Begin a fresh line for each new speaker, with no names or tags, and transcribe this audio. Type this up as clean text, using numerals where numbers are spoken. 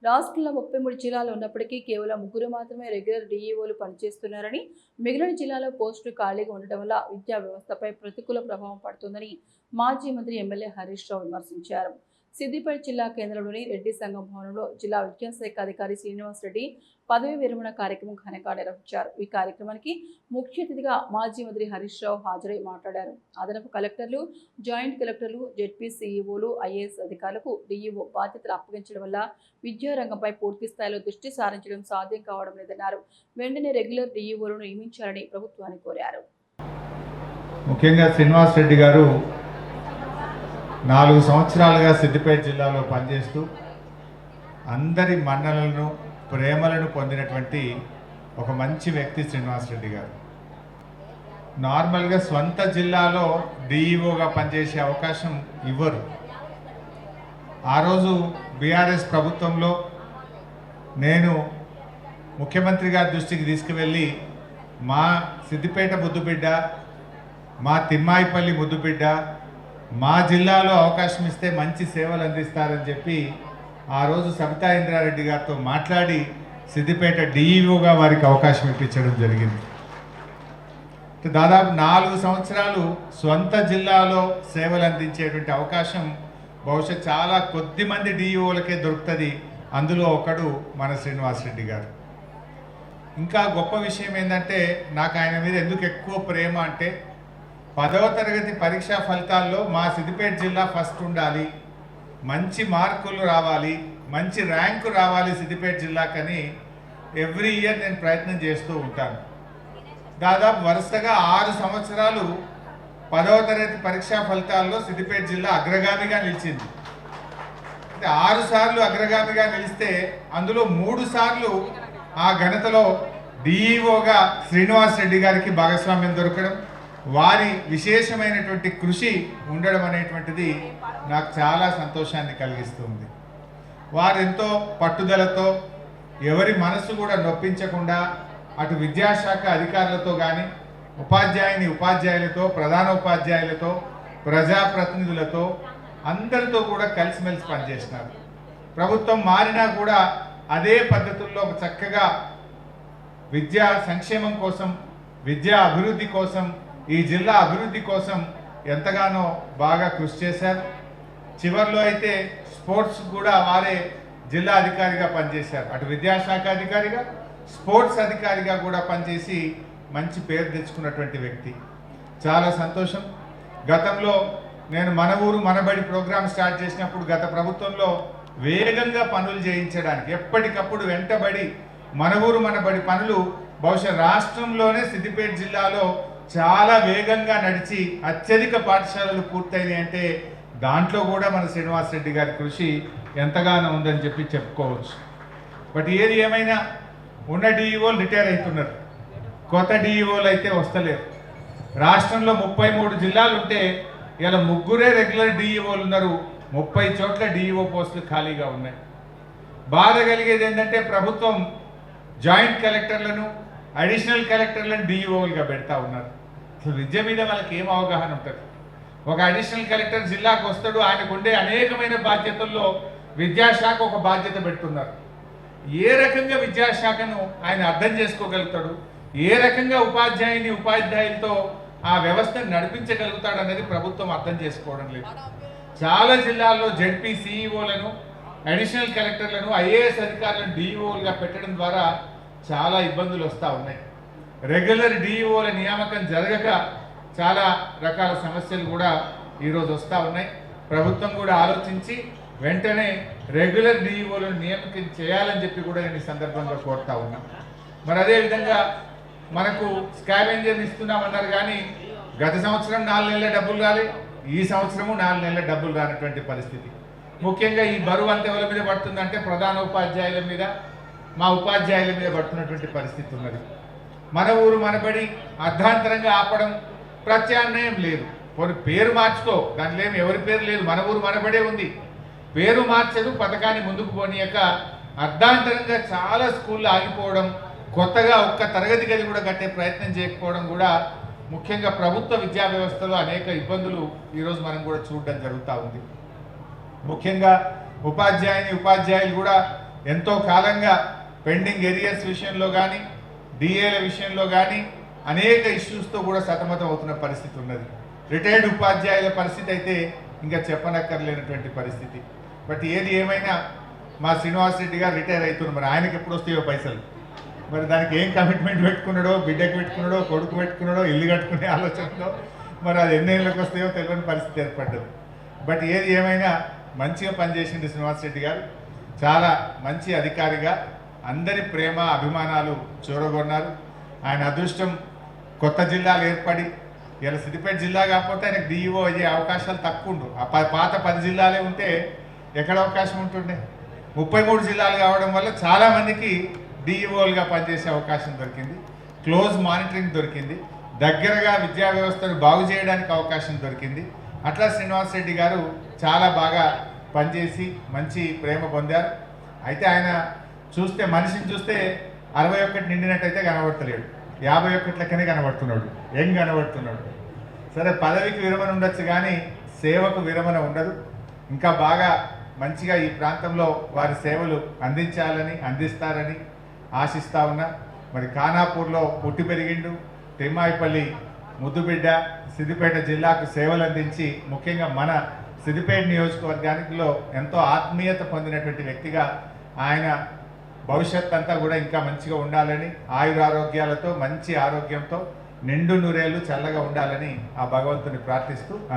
రాష్ట్రంలో 33 జిల్లాలు ఉన్నప్పటికీ కేవలం 3 మాత్రమే రెగ్యులర్ డీఈఓలు పనిచేస్తున్నారని, మిగిలిన జిల్లాలో పోస్టులు ఖాళీగా ఉండటం వల్ల విద్యా వ్యవస్థపై ప్రతికూల ప్రభావం పడుతుందని మాజీ మంత్రి ఎమ్మెల్యే హరీష్ రావు విమర్శించారు. సిద్దిపేట జిల్లా కేంద్రంలోని రెడ్డి సంఘం భవనంలో జిల్లా విద్యాశాఖ అధికారి శ్రీనివాస్ రెడ్డి పదవి విరమణ కార్యక్రమం ఘనంగా నిర్వహించారు. ఈ కార్యక్రమానికి ముఖ్య అతిథిగా మాజీ మంత్రి హరీష్ రావు హాజరై మాట్లాడారు. అదనపు కలెక్టర్లు, జాయింట్ కలెక్టర్లు, జెడ్పీ సీఈఓలు, ఐఏఎస్ అధికారులకు డీఈఓ బాధ్యతలు అప్పగించడం వల్ల విద్యారంగంపై పూర్తి స్థాయిలో దృష్టి సారించడం సాధ్యం కావడం లేదన్నారు. వెంటనే రెగ్యులర్ డీఈఓలను నియమించాలని ప్రభుత్వాన్ని కోరారు.
ముఖ్యంగా శ్రీనివాస్ రెడ్డి గారు 4 సంవత్సరాలుగా సిద్దిపేట జిల్లాలో పనిచేస్తూ అందరి మన్ననలను, ప్రేమలను పొందినటువంటి ఒక మంచి వ్యక్తి శ్రీనివాస్ రెడ్డి గారు. నార్మల్గా స్వంత జిల్లాలో డిఈఓగా పనిచేసే అవకాశం ఇవ్వరు. ఆ రోజు బీఆర్ఎస్ ప్రభుత్వంలో నేను ముఖ్యమంత్రి గారి దృష్టికి తీసుకువెళ్ళి మా సిద్దిపేట ముద్దుబిడ్డ, మా తిమ్మాయిపల్లి ముద్దుబిడ్డ, మా జిల్లాలో అవకాశం ఇస్తే మంచి సేవలు అందిస్తారని చెప్పి ఆ రోజు సబితా ఇంద్రారెడ్డి గారితో మాట్లాడి సిద్దిపేట డిఈఓగా వారికి అవకాశం ఇప్పించడం జరిగింది. దాదాపు 4 సంవత్సరాలు స్వంత జిల్లాలో సేవలు అందించేటువంటి అవకాశం బహుశా చాలా కొద్ది మంది డిఈఓలకే దొరుకుతుంది. అందులో ఒకడు మన శ్రీనివాస్ రెడ్డి గారు. ఇంకా గొప్ప విషయం ఏంటంటే, నాకు ఆయన మీద ఎందుకు ఎక్కువ ప్రేమ అంటే, 10వ తరగతి పరీక్షా ఫలితాల్లో మా సిద్దిపేట జిల్లా ఫస్ట్ ఉండాలి, మంచి మార్కులు రావాలి, మంచి ర్యాంకు రావాలి సిద్దిపేట జిల్లాకని ఎవ్రీ ఇయర్ నేను ప్రయత్నం చేస్తూ ఉంటాను. దాదాపు వరుసగా 6 సంవత్సరాలు 10వ తరగతి పరీక్షా ఫలితాల్లో సిద్దిపేట జిల్లా అగ్రగామిగా నిలిచింది. అంటే 6 సార్లు అగ్రగామిగా నిలిస్తే అందులో 3 సార్లు ఆ ఘనతలో డిఈఓగా శ్రీనివాస్ రెడ్డి గారికి భాగస్వామ్యం దొరకడం, వారి విశేషమైనటువంటి కృషి ఉండడం అనేటువంటిది నాకు చాలా సంతోషాన్ని కలిగిస్తుంది. వారు ఎంతో పట్టుదలతో, ఎవరి మనసు కూడా నొప్పించకుండా అటు విద్యాశాఖ అధికారులతో కానీ, ఉపాధ్యాయులతో, ప్రధాన ఉపాధ్యాయులతో, ప్రజాప్రతినిధులతో అందరితో కూడా కలిసిమెలిసి పనిచేసినారు. ప్రభుత్వం మారినా కూడా అదే పద్ధతుల్లో చక్కగా విద్యా సంక్షేమం కోసం, విద్యా అభివృద్ధి కోసం, ఈ జిల్లా అభివృద్ధి కోసం ఎంతగానో బాగా కృషి చేశారు. చివరిలో అయితే స్పోర్ట్స్ కూడా వారే జిల్లా అధికారిగా పనిచేశారు. అటు విద్యాశాఖ అధికారిగా, స్పోర్ట్స్ అధికారిగా కూడా పనిచేసి మంచి పేరు తెచ్చుకున్నటువంటి వ్యక్తి. చాలా సంతోషం. గతంలో నేను మన ఊరు మనబడి ప్రోగ్రాం స్టార్ట్ చేసినప్పుడు గత ప్రభుత్వంలో వేగంగా పనులు చేయించడానికి ఎప్పటికప్పుడు వెంటబడి మన ఊరు మనబడి పనులు బహుశా రాష్ట్రంలోనే సిద్దిపేట జిల్లాలో చాలా వేగంగా నడిచి అత్యధిక పాఠశాలలు పూర్తయినాయి అంటే దాంట్లో కూడా మన శ్రీనివాస్ రెడ్డి గారి కృషి ఎంతగానో ఉందని చెప్పి చెప్పుకోవచ్చు. బట్ ఏది ఏమైనా ఉన్న డిఈఓలు రిటైర్ అవుతున్నారు, కొత్త డిఈఓలు అయితే వస్తలేరు. రాష్ట్రంలో 33 జిల్లాలు ఉంటే ఇలా 3 రెగ్యులర్ డిఈఓలు ఉన్నారు, 30 చోట్ల డిఈఓ పోస్టులు ఖాళీగా ఉన్నాయి. బాధ కలిగేది ఏంటంటే, ప్రభుత్వం జాయింట్ కలెక్టర్లను, అడిషనల్ కలెక్టర్లను డిఈఓలుగా పెడతా ఉన్నారు. అసలు విద్య మీద వాళ్ళకి ఏం అవగాహన ఉంటుంది? ఒక అడిషనల్ కలెక్టర్ జిల్లాకు వస్తాడు, ఆయనకు ఉండే అనేకమైన బాధ్యతల్లో విద్యాశాఖ ఒక బాధ్యత పెడుతున్నారు. ఏ రకంగా విద్యాశాఖను ఆయన అర్థం చేసుకోగలుగుతాడు, ఏ రకంగా ఉపాధ్యాయులతో ఆ వ్యవస్థను నడిపించగలుగుతాడు అనేది ప్రభుత్వం అర్థం చేసుకోవడం లేదు. చాలా జిల్లాల్లో జెడ్పీ సీఈఓలను, అడిషనల్ కలెక్టర్లను, ఐఏఎస్ అధికారులను డిఈఓలుగా పెట్టడం ద్వారా చాలా ఇబ్బందులు వస్తూ ఉన్నాయి. రెగ్యులర్ డిఈఓల నియామకం జరగక చాలా రకాల సమస్యలు కూడా ఈరోజు వస్తూ ఉన్నాయి. ప్రభుత్వం కూడా ఆలోచించి వెంటనే రెగ్యులర్ డిఈఓలను నియామకం చేయాలని చెప్పి కూడా నేను ఈ సందర్భంగా కోరుతా ఉన్నా. మరి అదేవిధంగా మనకు స్కావెంజర్ని ఇస్తున్నామన్నారు, కానీ గత సంవత్సరం 4 నెలల డబ్బులు రాలి, ఈ సంవత్సరము 4 నెలల డబ్బులు రానటువంటి పరిస్థితి. ముఖ్యంగా ఈ బరువు అంత ఎవరి మీద పడుతుందంటే ప్రధాన ఉపాధ్యాయుల మీద, మా ఉపాధ్యాయుల మీద పడుతున్నటువంటి పరిస్థితి ఉన్నది. మన ఊరు మనబడి అర్ధాంతరంగా ఆపడం, ప్రత్యామ్నాయం లేదు. పేరు మార్చుకో, దాంట్లో ఏమి ఎవరి పేరు లేదు, మన ఊరు మనబడే ఉంది. పేరు మార్చదు, పథకాన్ని ముందుకు పోనీయక అర్ధాంతరంగా చాలా స్కూళ్ళు ఆగిపోవడం, కొత్తగా ఒక్క తరగతి గది కూడా కట్టే ప్రయత్నం చేయకపోవడం కూడా ముఖ్యంగా ప్రభుత్వ విద్యా వ్యవస్థలో అనేక ఇబ్బందులు ఈరోజు మనం కూడా చూడడం జరుగుతూ ఉంది. ముఖ్యంగా ఉపాధ్యాయులు కూడా ఎంతో కాలంగా పెండింగ్ ఏరియర్స్ విషయంలో కానీ డిఏల విషయంలో కానీ అనేక ఇష్యూస్తో కూడా సతమతం అవుతున్న పరిస్థితి ఉన్నది. రిటైర్డ్ ఉపాధ్యాయుల పరిస్థితి అయితే ఇంకా చెప్పనక్కర్లేనటువంటి పరిస్థితి. బట్ ఏది ఏమైనా మా శ్రీనివాస్ రెడ్డి గారు రిటైర్ అవుతున్నారు. మరి ఆయనకి ఎప్పుడు వస్తాయో పైసలు, మరి దానికి ఏం కమిట్మెంట్ పెట్టుకున్నాడో, బిడ్డకు పెట్టుకున్నాడో, కొడుకు పెట్టుకున్నాడో, ఇల్లు కట్టుకునే ఆలోచనలో మరి అది ఎన్నేళ్ళకి వస్తాయో తెలియని పరిస్థితి ఏర్పడ్డది. బట్ ఏది ఏమైనా మంచిగా పనిచేసింది శ్రీనివాస్ రెడ్డి గారు. చాలా మంచి అధికారిగా అందరి ప్రేమ అభిమానాలు చూరగొన్నారు. ఆయన అదృష్టం కొత్త జిల్లాలు ఏర్పడి ఇలా సిద్దిపేట జిల్లా కాకపోతే ఆయనకు డిఈఓ అయ్యే అవకాశాలు తక్కువ ఉండు. ఆ పాత 10 జిల్లాలే ఉంటే ఎక్కడ అవకాశం ఉంటుండే. 33 జిల్లాలు కావడం వల్ల చాలామందికి డిఈఓలుగా పనిచేసే అవకాశం దొరికింది. క్లోజ్ మానిటరింగ్ దొరికింది. దగ్గరగా విద్యా వ్యవస్థను బాగు చేయడానికి అవకాశం దొరికింది. అట్లా శ్రీనివాస్ రెడ్డి గారు చాలా బాగా పనిచేసి మంచి ప్రేమ పొందారు. అయితే ఆయన చూస్తే మనిషిని చూస్తే 61 నిండినట్టయితే కనబడతలేడు, 51 లెక్కనే కనబడుతున్నాడు, ఏం కనబడుతున్నాడు. సరే పదవికి విరమణ ఉండొచ్చు కానీ సేవకు విరమణ ఉండదు. ఇంకా బాగా మంచిగా ఈ ప్రాంతంలో వారి సేవలు అందిస్తారని ఆశిస్తా ఉన్నా. మరి ఖానాపూర్లో పుట్టి పెరిగిండు, తిమ్మాయిపల్లి ముద్దుబిడ్డ, సిద్దిపేట జిల్లాకు సేవలు అందించి ముఖ్యంగా మన సిద్దిపేట నియోజకవర్గానికిలో ఎంతో ఆత్మీయత పొందినటువంటి వ్యక్తిగా ఆయన భవిష్యత్ అంతా కూడా ఇంకా మంచిగా ఉండాలని, ఆయురారోగ్యాలతో మంచి ఆరోగ్యంతో నిండు నూరేళ్లు చల్లగా ఉండాలని ఆ భగవంతుని ప్రార్థిస్తూ